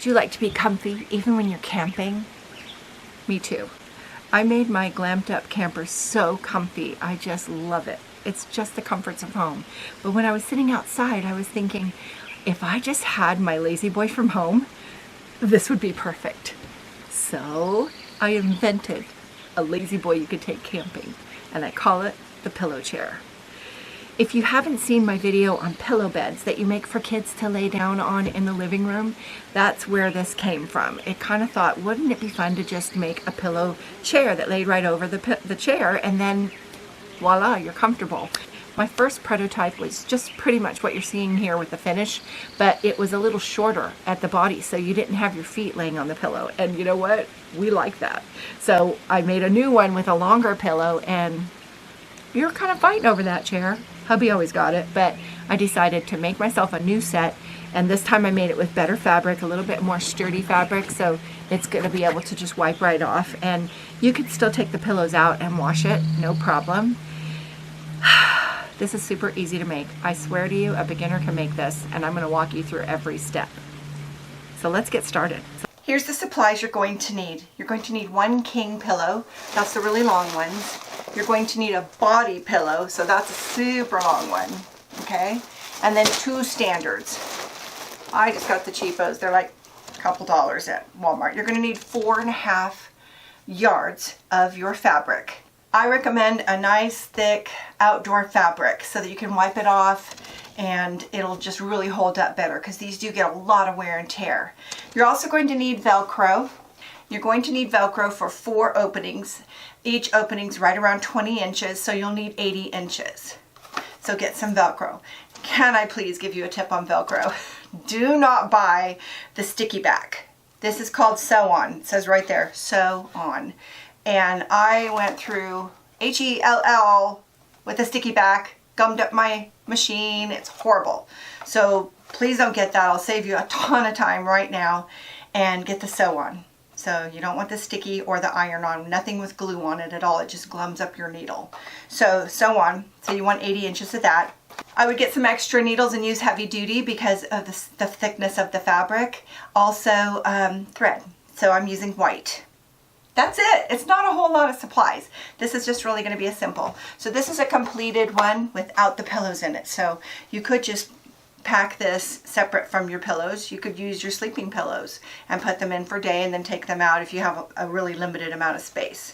Do you like to be comfy even when you're camping? Me too. I made my glammed up camper so comfy. I just love it. It's just the comforts of home. But when I was sitting outside, I was thinking, if I just had my lazy boy from home, this would be perfect. So I invented a lazy boy you could take camping, and I call it the pillow chair. If you haven't seen my video on pillow beds that you make for kids to lay down on in the living room, that's where this came from. It kind of thought, wouldn't it be fun to just make a pillow chair that laid right over the chair, and then voila, you're comfortable. My first prototype was just pretty much what you're seeing here with the finish, but it was a little shorter at the body, so you didn't have your feet laying on the pillow. And you know what? We like that. So I made a new one with a longer pillow, and we were kind of fighting over that chair. Hubby always got it, but I decided to make myself a new set, and this time I made it with better fabric, a little bit more sturdy fabric, so it's going to be able to just wipe right off. And you could still take the pillows out and wash it, no problem. This is super easy to make. I swear to you, a beginner can make this, and I'm going to walk you through every step. So let's get started. Here's the supplies you're going to need. You're going to need one king pillow. That's the really long ones. You're going to need a body pillow, so that's a super long one, okay? And then 2 standards. I just got the cheapos. They're like a couple dollars at Walmart. You're going to need 4.5 yards of your fabric. I recommend a nice thick outdoor fabric so that you can wipe it off and it'll just really hold up better, because these do get a lot of wear and tear. You're also going to need Velcro. You're going to need Velcro for 4 openings. Each opening's right around 20 inches, so you'll need 80 inches. So get some Velcro. Can I please give you a tip on Velcro? Do not buy the sticky back. This is called sew on. It says right there, sew on. And I went through HELL with a sticky back, gummed up my machine. It's horrible. So please don't get that. I'll save you a ton of time right now, and get the sew on. So you don't want the sticky or the iron on, nothing with glue on it at all. It just glums up your needle. So sew on. So you want 80 inches of that. I would get some extra needles and use heavy duty because of the thickness of the fabric. Also thread. So I'm using white. That's it. It's not a whole lot of supplies. This is just really going to be a simple. So this is a completed one without the pillows in it. So you could just pack this separate from your pillows. You could use your sleeping pillows and put them in for day and then take them out if you have a really limited amount of space.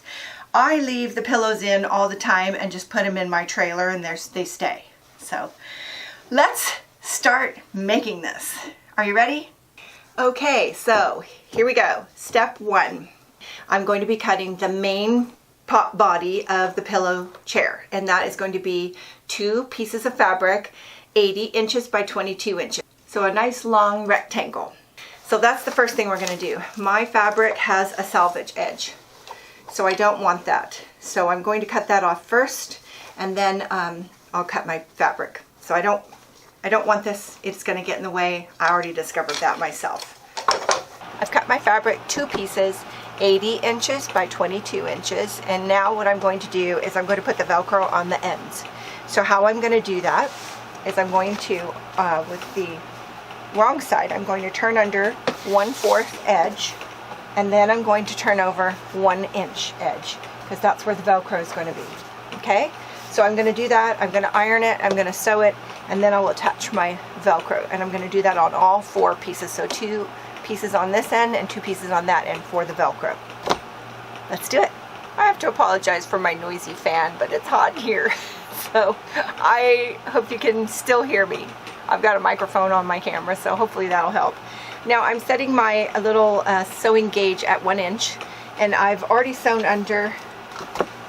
I leave the pillows in all the time and just put them in my trailer, and they stay. So let's start making this. Are you ready? Okay, so here we go. Step 1. I'm going to be cutting the main body of the pillow chair, and that is going to be 2 pieces of fabric, 80 inches by 22 inches. So a nice long rectangle. So that's the first thing we're going to do. My fabric has a salvage edge, so I don't want that. So I'm going to cut that off first, and then I'll cut my fabric. So I don't want this, it's going to get in the way. I already discovered that myself. I've cut my fabric 2 pieces, 80 inches by 22 inches, and now what I'm going to do is I'm going to put the Velcro on the ends. So how I'm going to do that is I'm going to, with the wrong side, I'm going to turn under 1/4 edge, and then I'm going to turn over 1 inch edge, because that's where the Velcro is going to be. Okay? So I'm going to do that, I'm going to iron it, I'm going to sew it, and then I'll attach my Velcro, and I'm going to do that on all 4 pieces. So 2 pieces on this end and 2 pieces on that end for the Velcro. Let's do it. I have to apologize for my noisy fan, but it's hot here. So I hope you can still hear me. I've got a microphone on my camera, so hopefully that'll help. Now I'm setting my little sewing gauge at 1 inch, and I've already sewn under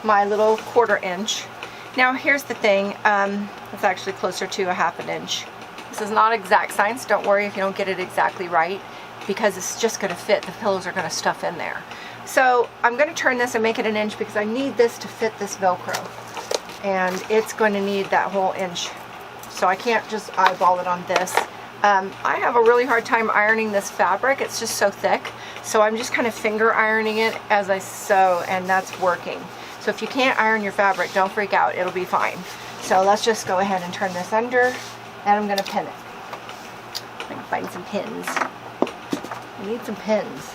my little 1/4 inch. Now here's the thing, it's actually closer to a 1/2 inch. This is not exact science. Don't worry if you don't get it exactly right, because it's just going to fit. The pillows are going to stuff in there. So I'm going to turn this and make it 1 inch, because I need this to fit this Velcro, and it's going to need that whole inch. So I can't just eyeball it on this. I have a really hard time ironing this fabric. It's just so thick. So I'm just kind of finger ironing it as I sew, and that's working. So if you can't iron your fabric, don't freak out. It'll be fine. So let's just go ahead and turn this under, and I'm going to pin it. I can find some pins. I need some pins.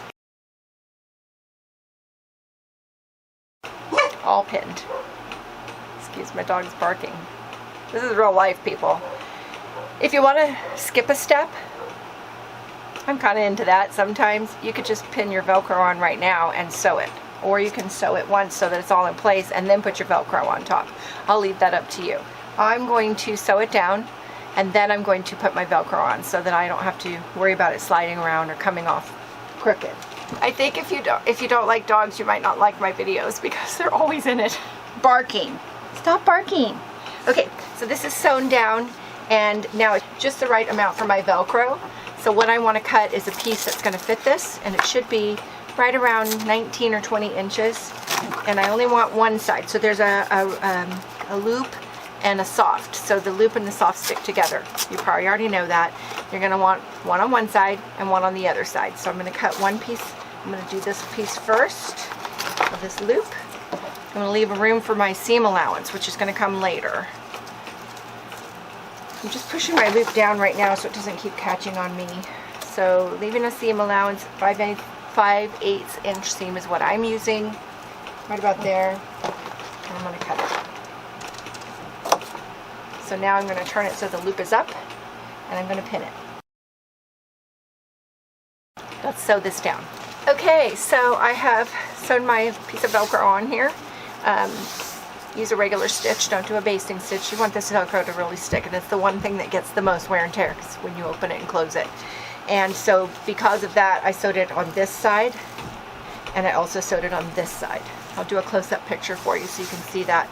All pinned. Excuse my dog's barking. This is real life, people. If you want to skip a step, I'm kind of into that sometimes. You could just pin your Velcro on right now and sew it. Or you can sew it once so that it's all in place and then put your Velcro on top. I'll leave that up to you. I'm going to sew it down and then I'm going to put my Velcro on so that I don't have to worry about it sliding around or coming off crooked. I think if you don't like dogs, you might not like my videos because they're always in it. Barking. Stop barking. Okay, so this is sewn down and now it's just the right amount for my Velcro. So what I want to cut is a piece that's going to fit this, and it should be right around 19 or 20 inches. And I only want one side. So there's a loop and a soft. So the loop and the soft stick together. You probably already know that. You're going to want one on one side and one on the other side. So I'm going to cut one piece. I'm going to do this piece first of this loop. I'm going to leave a room for my seam allowance, which is going to come later. I'm just pushing my loop down right now so it doesn't keep catching on me. So leaving a seam allowance, 5/8 inch seam is what I'm using. Right about there. And I'm going to cut it. So now I'm going to turn it so the loop is up and I'm going to pin it. Let's sew this down. Okay, so I have sewn my piece of Velcro on here. Use a regular stitch, don't do a basting stitch. You want this Velcro to really stick, and it's the one thing that gets the most wear and tear when you open it and close it. And so because of that, I sewed it on this side, and I also sewed it on this side. I'll do a close-up picture for you so you can see that.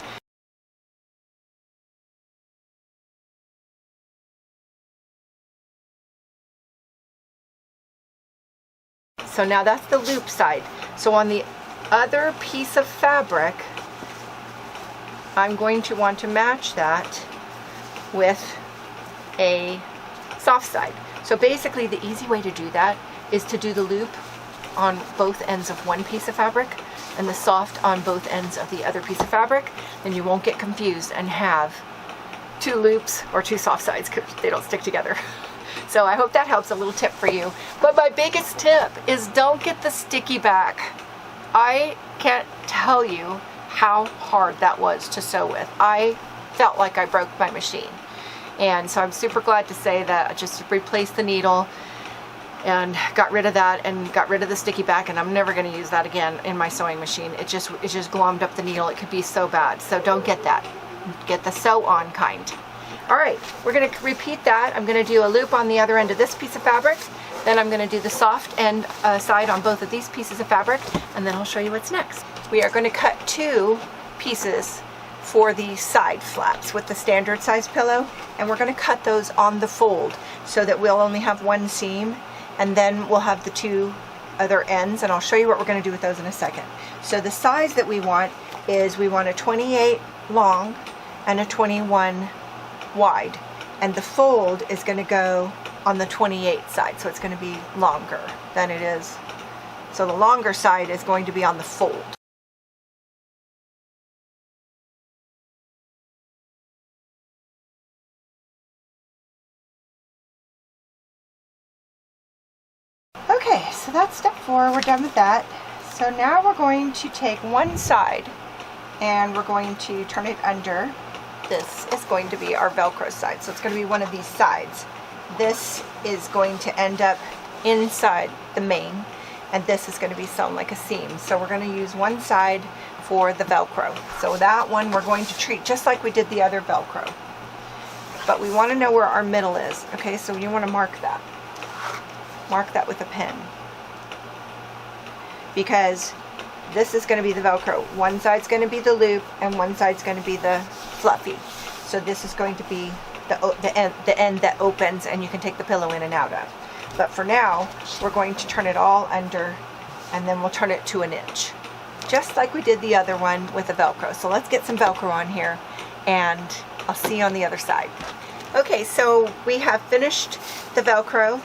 So now that's the loop side. So on the other piece of fabric, I'm going to want to match that with a soft side. So basically the easy way to do that is to do the loop on both ends of one piece of fabric and the soft on both ends of the other piece of fabric. Then you won't get confused and have two loops or two soft sides because they don't stick together. So I hope that helps, a little tip for you. But my biggest tip is don't get the sticky back. I can't tell you how hard that was to sew with. I felt like I broke my machine. And so I'm super glad to say that I just replaced the needle and got rid of that and got rid of the sticky back, and I'm never going to use that again in my sewing machine. It just glommed up the needle. It could be so bad. So don't get that. Get the sew on kind. All right, we're going to repeat that. I'm going to do a loop on the other end of this piece of fabric. Then I'm going to do the soft end side on both of these pieces of fabric, and then I'll show you what's next. We are going to cut two pieces for the side flaps with the standard size pillow, and we're going to cut those on the fold so that we'll only have one seam, and then we'll have the two other ends, and I'll show you what we're going to do with those in a second. So the size that we want is we want a 28 long and a 21 wide, and the fold is going to go on the 28 side, so it's going to be longer than it is. So the longer side is going to be on the fold. Okay, so that's step 4. We're done with that. So now we're going to take one side and we're going to turn it under. This is going to be our Velcro side, so it's going to be one of these sides. This is going to end up inside the main, and this is going to be sewn like a seam. So we're going to use one side for the Velcro. So that one we're going to treat just like we did the other Velcro. But we want to know where our middle is. Okay, so you want to mark that. Mark that with a pen. Because this is going to be the Velcro. One side's going to be the loop and one side's going to be the fluffy. So this is going to be the end that opens and you can take the pillow in and out of. But for now, we're going to turn it all under, and then we'll turn it to 1 inch. Just like we did the other one with the Velcro. So let's get some Velcro on here, and I'll see you on the other side. Okay, so we have finished the Velcro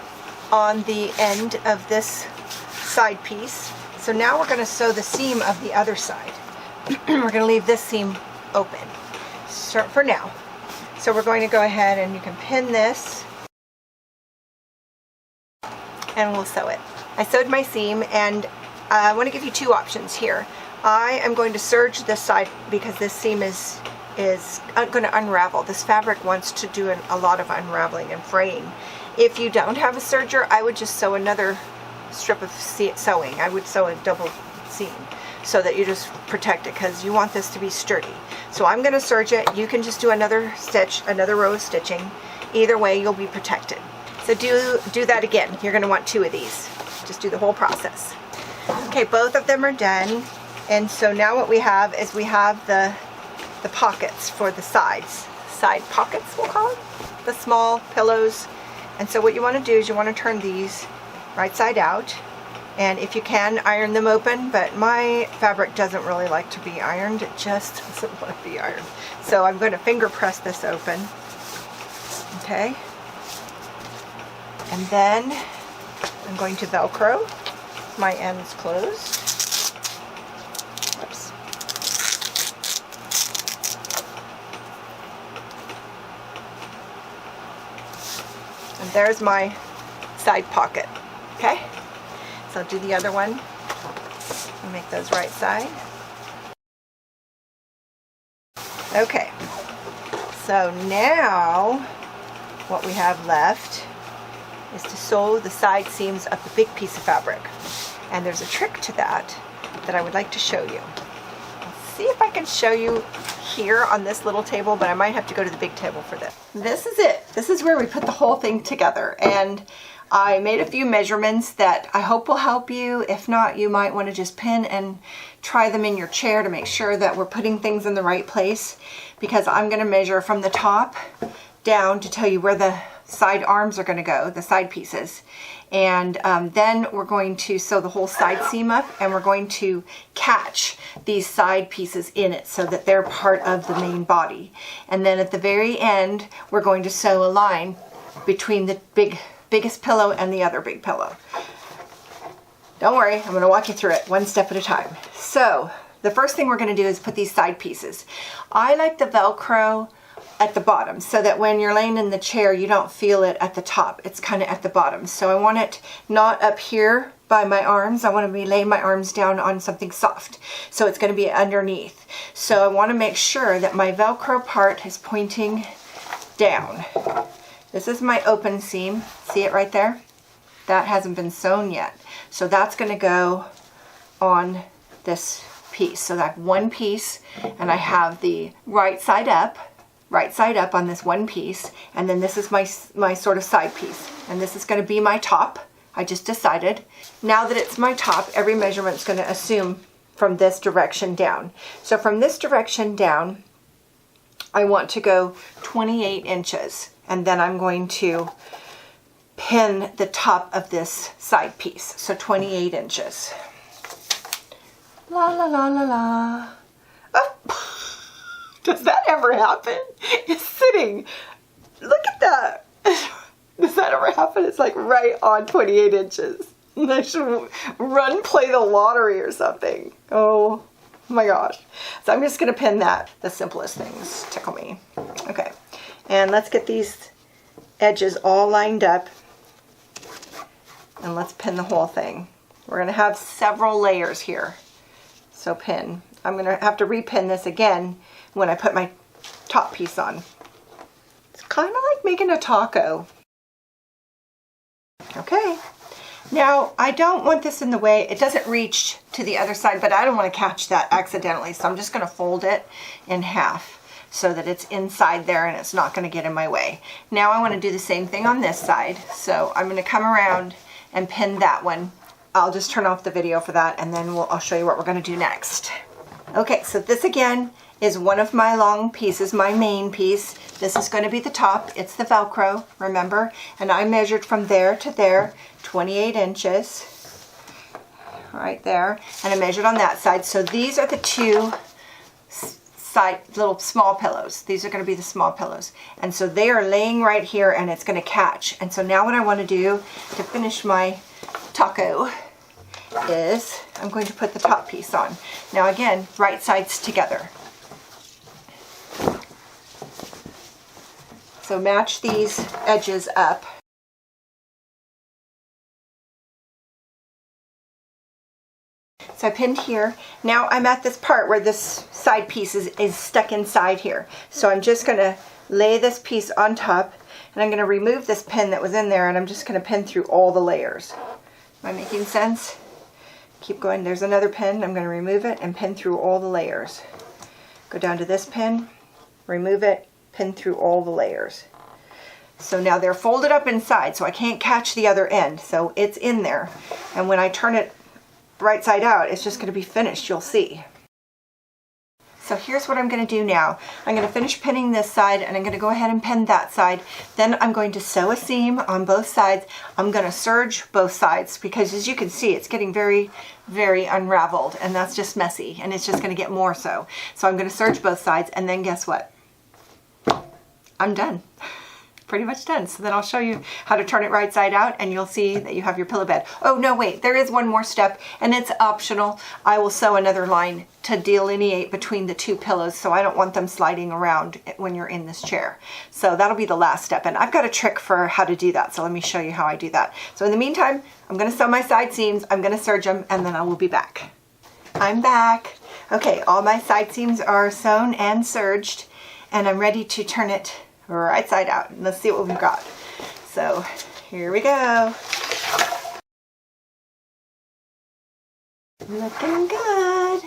on the end of this side piece. So now we're going to sew the seam of the other side. We're going to leave this seam open for now. So we're going to go ahead and you can pin this and we'll sew it. I sewed my seam, and I want to give you two options here. I am going to serge this side because this seam is going to unravel. This fabric wants to do a lot of unraveling and fraying. If you don't have a serger, I would just sew another strip of sewing. I would sew a double seam so that you just protect it, because you want this to be sturdy. So I'm going to serge it. You can just do another stitch, another row of stitching. Either way, you'll be protected. So do that again. You're going to want two of these. Just do the whole process. Okay, both of them are done. And so now what we have is we have the pockets for the sides. Side pockets, we'll call it. The small pillows. And so what you want to do is you want to turn these right side out. And if you can, iron them open, but my fabric doesn't really like to be ironed. It just doesn't want to be ironed. So I'm going to finger press this open. Okay. And then I'm going to Velcro my ends closed. Oops. And there's my side pocket. Okay? So I'll do the other one and make those right side. Okay, so now what we have left is to sew the side seams of the big piece of fabric. And there's a trick to that I would like to show you. I'll see if I can show you here on this little table, but I might have to go to the big table for this. This is it. This is where we put the whole thing together. And I made a few measurements that I hope will help you. If not, you might want to just pin and try them in your chair to make sure that we're putting things in the right place, because I'm going to measure from the top down to tell you where the side arms are going to go, the side pieces. And then we're going to sew the whole side seam up, and we're going to catch these side pieces in it so that they're part of the main body. And then at the very end, we're going to sew a line between the biggest pillow and the other big pillow. Don't worry, I'm going to walk you through it one step at a time. So the first thing we're going to do is put these side pieces. I like the Velcro at the bottom so that when you're laying in the chair you don't feel it at the top. It's kind of at the bottom. So I want it not up here by my arms. I want to be laying my arms down on something soft. So it's going to be underneath. So I want to make sure that my Velcro part is pointing down. This is my open seam. See it right there? That hasn't been sewn yet. So that's going to go on this piece. So that one piece, and I have the right side up on this one piece, and then this is my sort of side piece, and this is going to be my top. I just decided. Now that it's my top, every measurement is going to assume from this direction down. So from this direction down, I want to go 28 inches, and then I'm going to pin the top of this side piece. So 28 inches. La la la la la. Oh. Does that ever happen? It's sitting. Look at that. Does that ever happen? It's like right on 28 inches. I should run play the lottery or something. Oh my gosh. So I'm just going to pin that. The simplest things tickle me. Okay. And let's get these edges all lined up. And let's pin the whole thing. We're going to have several layers here. So pin. I'm going to have to repin this again when I put my top piece on. It's kind of like making a taco. Okay. Now, I don't want this in the way. It doesn't reach to the other side, but I don't want to catch that accidentally. So I'm just going to fold it in half so that it's inside there and it's not going to get in my way. Now I want to do the same thing on this side. So I'm going to come around and pin that one. I'll just turn off the video for that, and then I'll show you what we're going to do next. Okay, so this again is one of my long pieces, my main piece. This is going to be the top. It's the Velcro, remember? And I measured from there to there, 28 inches, right there. And I measured on that side. So these are the two side little small pillows. These are going to be the small pillows. And so they are laying right here, and it's going to catch. And so now what I want to do to finish my taco is I'm going to put the top piece on. Now again, right sides together. So match these edges up. So I pinned here. Now I'm at this part where this side piece is stuck inside here. So I'm just going to lay this piece on top, and I'm going to remove this pin that was in there, and I'm just going to pin through all the layers. Am I making sense? Keep going. There's another pin. I'm going to remove it and pin through all the layers. Go down to this pin, remove it, pin through all the layers. So now they're folded up inside, so I can't catch the other end. So it's in there. And when I turn it right side out, it's just going to be finished. You'll see. So here's what I'm going to do now. I'm going to finish pinning this side, and I'm going to go ahead and pin that side. Then I'm going to sew a seam on both sides. I'm going to serge both sides because, as you can see, it's getting very, very unraveled, and that's just messy, and it's just going to get more so. So I'm going to serge both sides, and then guess what? I'm done. Pretty much done. So then I'll show you how to turn it right side out, and you'll see that you have your pillow bed. Oh no, wait, there is one more step, and it's optional. I will sew another line to delineate between the two pillows, so I don't want them sliding around when you're in this chair. So that'll be the last step, and I've got a trick for how to do that, so let me show you how I do that. So in the meantime, I'm going to sew my side seams, I'm going to serge them, and then I will be back. I'm back. Okay, all my side seams are sewn and serged, and I'm ready to turn it right side out. And let's see what we've got. So here we go. Looking good.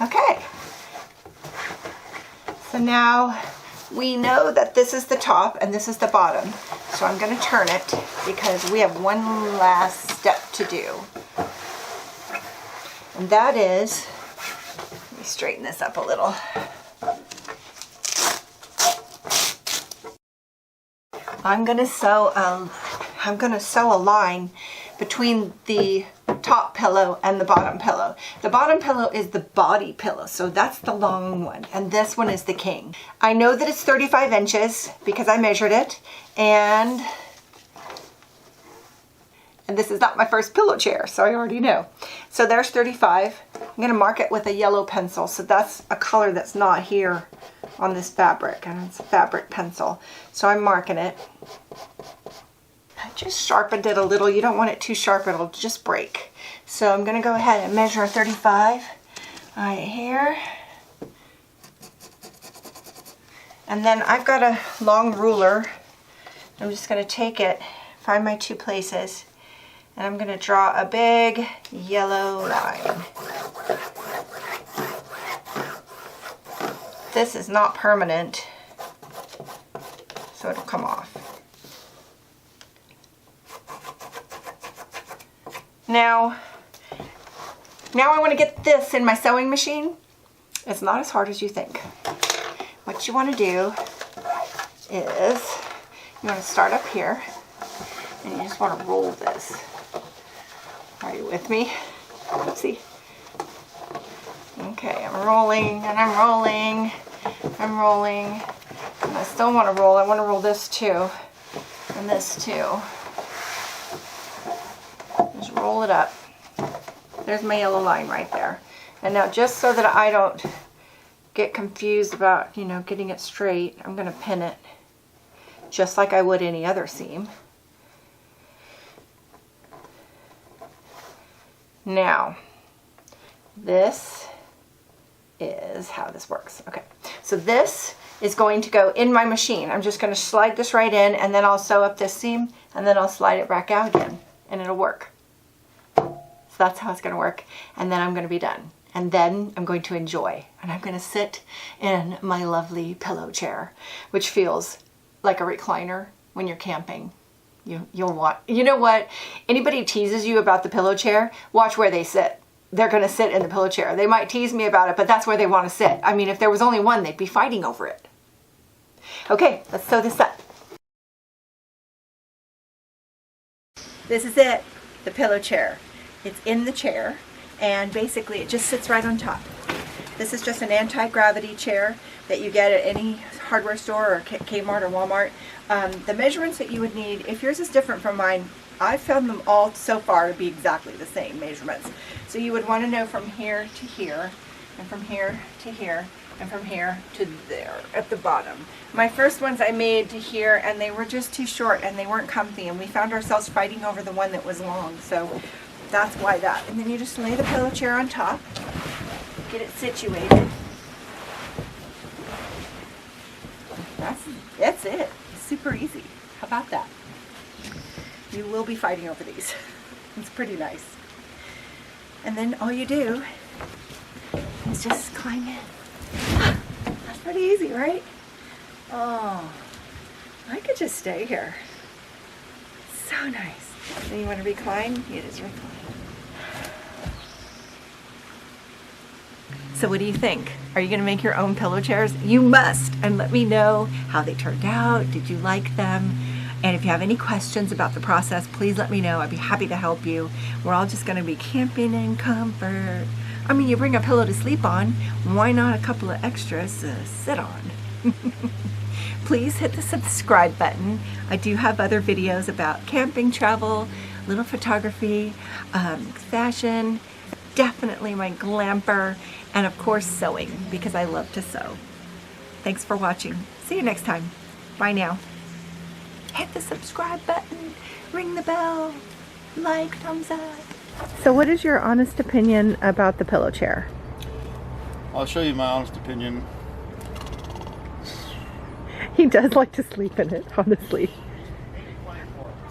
Okay. So now we know that this is the top and this is the bottom. So I'm going to turn it because we have one last step to do. And that is, let me straighten this up a little. I'm going to sew a line between the top pillow and the bottom pillow. The bottom pillow is the body pillow, so that's the long one, and this one is the king. I know that it's 35 inches because I measured it, and this is not my first pillow chair, so I already know. So there's 35. I'm going to mark it with a yellow pencil, so that's a color that's not here on this fabric, and it's a fabric pencil. So I'm marking it. I just sharpened it a little. You don't want it too sharp, it'll just break. So I'm going to go ahead and measure 35 right here. And then I've got a long ruler. I'm just going to take it, find my two places, and I'm going to draw a big yellow line. This is not permanent, so it'll come off. Now I want to get this in my sewing machine. It's not as hard as you think. What you want to do is you want to start up here, and you just want to roll this. Are you with me? See? Okay, I'm rolling and I'm rolling. I'm rolling. And I still want to roll. I want to roll this too. And this too. Just roll it up. There's my yellow line right there. And now just so that I don't get confused about, getting it straight, I'm going to pin it just like I would any other seam. Now, this is how this works. Okay, so this is going to go in my machine. I'm just going to slide this right in, and then I'll sew up this seam, and then I'll slide it back out again, and it'll work. So that's how it's going to work, and then I'm going to be done. And then I'm going to enjoy, and I'm going to sit in my lovely pillow chair, which feels like a recliner when you're camping. You'll want, you know what? Anybody teases you about the pillow chair, watch where they sit. They're going to sit in the pillow chair. They might tease me about it, but that's where they want to sit. I mean, if there was only one, they'd be fighting over it. Okay, let's sew this up. This is it, the pillow chair. It's in the chair, and basically it just sits right on top. This is just an anti-gravity chair that you get at any hardware store or Kmart or Walmart. The measurements that you would need, if yours is different from mine, I've found them all so far to be exactly the same measurements. So you would want to know from here to here, and from here to here, and from here to there at the bottom. My first ones I made to here, and they were just too short and they weren't comfy, and we found ourselves fighting over the one that was long, so that's why that. And then you just lay the pillow chair on top, get it situated. That's it. It's super easy. How about that? You will be fighting over these. It's pretty nice. And then all you do is just climb in. That's pretty easy, right? Oh, I could just stay here. So nice. Then you want to recline? You just recline. So what do you think? Are you going to make your own pillow chairs? You must. And let me know how they turned out. Did you like them? And if you have any questions about the process, please let me know. I'd be happy to help you. We're all just going to be camping in comfort. I mean, you bring a pillow to sleep on. Why not a couple of extras to sit on? Please hit the subscribe button. I do have other videos about camping, travel, little photography, fashion, definitely my glamper, and of course sewing, because I love to sew. Thanks for watching. See you next time. Bye now. Hit the subscribe button, ring the bell, like, thumbs up. So what is your honest opinion about the pillow chair? I'll show you my honest opinion. He does like to sleep in it, honestly.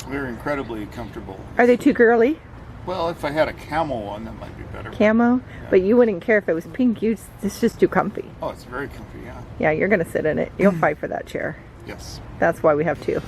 They're incredibly comfortable. Are they too girly? Well, if I had a camel one, that might be better. Camo? Yeah. But you wouldn't care if it was pink. It's just too comfy. Oh, it's very comfy, yeah. Yeah, you're going to sit in it. You'll fight for that chair. Yes. That's why we have two.